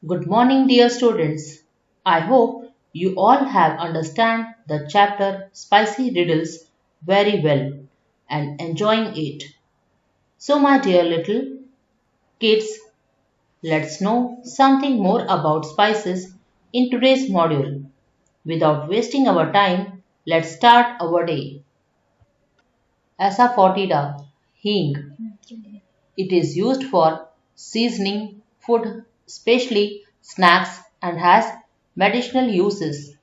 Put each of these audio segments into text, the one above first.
Good morning, dear students. I hope you all have understand the chapter Spicy Riddles very well and enjoying it. So, my dear little kids, let's know something more about spices in today's module. Without wasting our time, let's start our day. Asafoetida, hing. It is used for seasoning food, especially snacks, and has medicinal uses.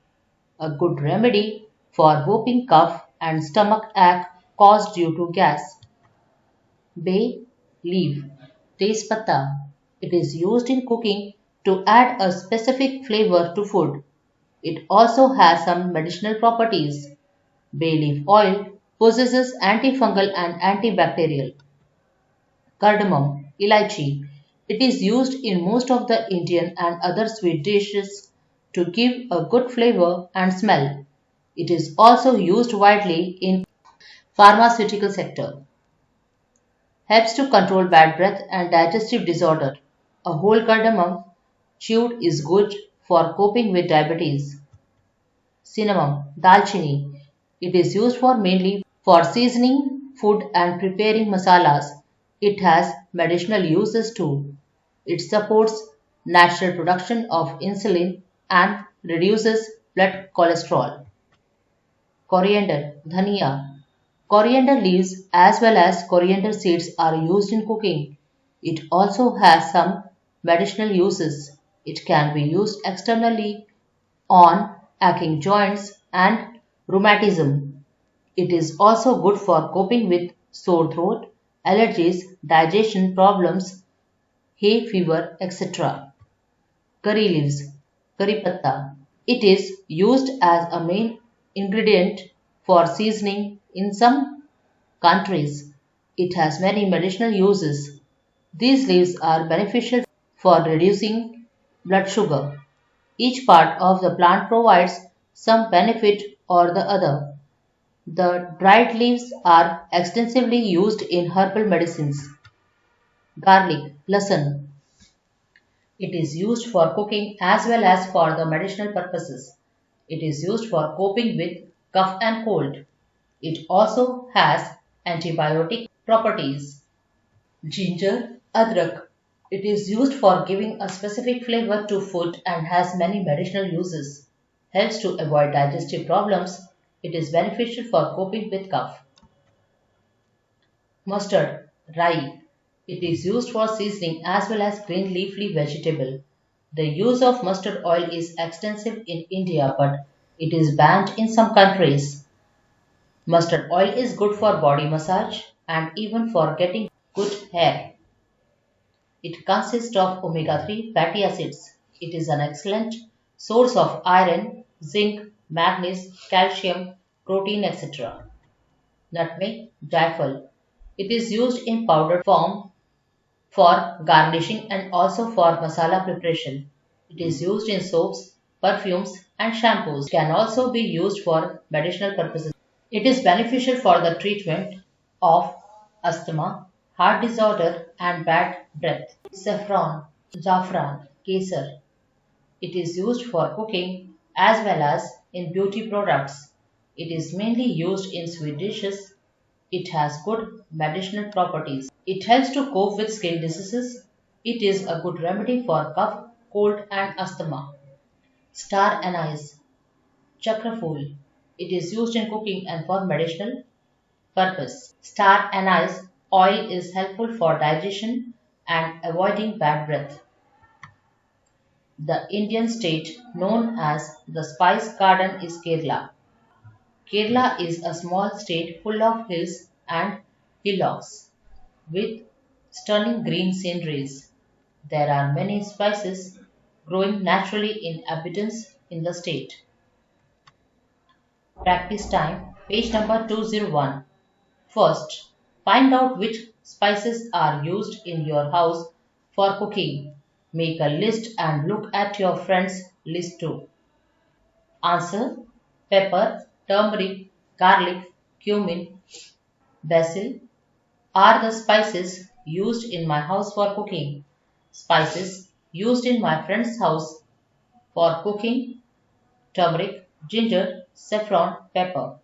A good remedy for whooping cough and stomach ache caused due to gas. Bay leaf, Tejpata. It is used in cooking to add a specific flavor to food. It also has some medicinal properties. Bay leaf oil possesses antifungal and antibacterial. Cardamom, Elaichi. It is used in most of the Indian and other sweet dishes to give a good flavor and smell. It is also used widely in pharmaceutical sector. Helps to control bad breath and digestive disorder. A whole cardamom chewed is good for coping with diabetes. Cinnamon, dalchini. It is used for mainly for seasoning food and preparing masalas. It has medicinal uses too. It supports natural production of insulin and reduces blood cholesterol. Coriander, Dhaniya. Coriander leaves as well as coriander seeds are used in cooking. It also has some medicinal uses. It can be used externally on aching joints and rheumatism. It is also good for coping with sore throat, allergies, digestion problems, hay fever, etc. Curry leaves, curry patta. It is used as a main ingredient for seasoning in some countries. It has many medicinal uses. These leaves are beneficial for reducing blood sugar. Each part of the plant provides some benefit or the other. The dried leaves are extensively used in herbal medicines. Garlic, lasan. It is used for cooking as well as for the medicinal purposes. It is used for coping with cough and cold. It also has antibiotic properties. Ginger, Adrak. It is used for giving a specific flavor to food and has many medicinal uses. Helps to avoid digestive problems. It is beneficial for coping with cough. Mustard, Rye. It is used for seasoning as well as green leafy vegetable. The use of mustard oil is extensive in India but it is banned in some countries. Mustard oil is good for body massage and even for getting good hair. It consists of omega-3 fatty acids. It is an excellent source of iron, zinc, manganese, calcium, protein, etc. Nutmeg, Jaiphal. It is used in powdered form for garnishing and also for masala preparation. It is used in soaps, perfumes and shampoos. It can also be used for medicinal purposes. It is beneficial for the treatment of asthma, heart disorder and bad breath. Saffron, Saffron, Kesar. It is used for cooking as well as in beauty products. It is mainly used in sweet dishes. It has good medicinal properties. It helps to cope with skin diseases. It is a good remedy for cough, cold and asthma. Star anise, chakraful. It is used in cooking and for medicinal purpose. Star anise oil is helpful for digestion and avoiding bad breath. The Indian state known as the Spice Garden is Kerala. Kerala is a small state full of hills and hillocks with stunning green sceneries. There are many spices growing naturally in abundance in the state. Practice time, page number 201. First, find out which spices are used in your house for cooking. Make a list and look at your friends' list too. Answer: pepper, turmeric, garlic, cumin, basil are the spices used in my house for cooking. Spices used in my friend's house for cooking: turmeric, ginger, saffron, pepper.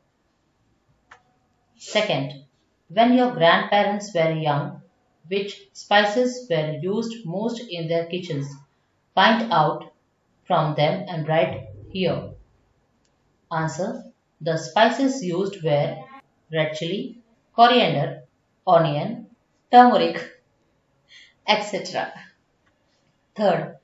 Second, when your grandparents were young, which spices were used most in their kitchens? Find out from them and write here. Answer: the spices used were red chili, coriander, onion, turmeric, etc. Third,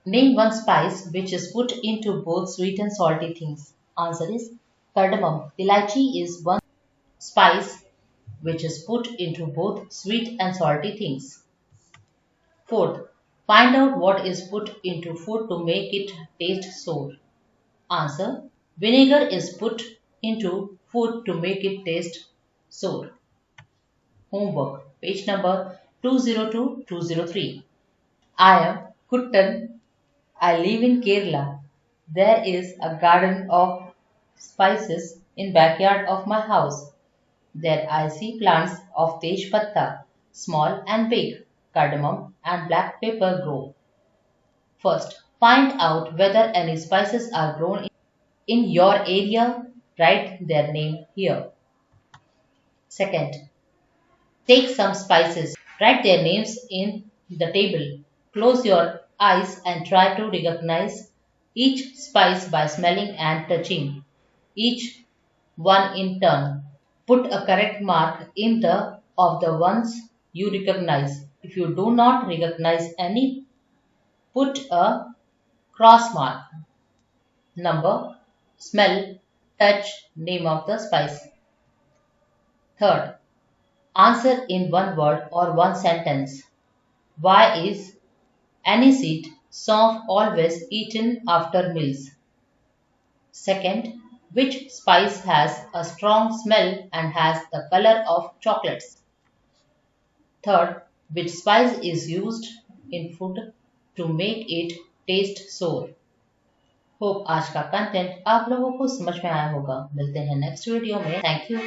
name one spice which is put into both sweet and salty things. Answer is cardamom. Elaichi is one spice which is put into both sweet and salty things. Fourth, find out what is put into food to make it taste sour. Answer: vinegar is put into food to make it taste sour. Homework, page number 202-203. I am Kuttan. I live in Kerala. There is a garden of spices in backyard of my house. There I see plants of Patha, small and big, cardamom and black pepper grow. First, find out whether any spices are grown in your area. Write their name here. Second, take some spices. Write their names in the table. Close your eyes and try to recognize each spice by smelling and touching each one in turn. Put a correct mark in the of the ones you recognize. If you do not recognize any, put a cross mark. Number, smell, touch, name of the spice. Third, answer in one word or one sentence. Why is aniseed sauce always eaten after meals? Second, which spice has a strong smell and has the color of chocolates? Third, which spice is used in food to make it taste sour? Hope आज का content आप लोगों को समझ में आया होगा। मिलते हैं नेक्स्ट वीडियो में। Thank you.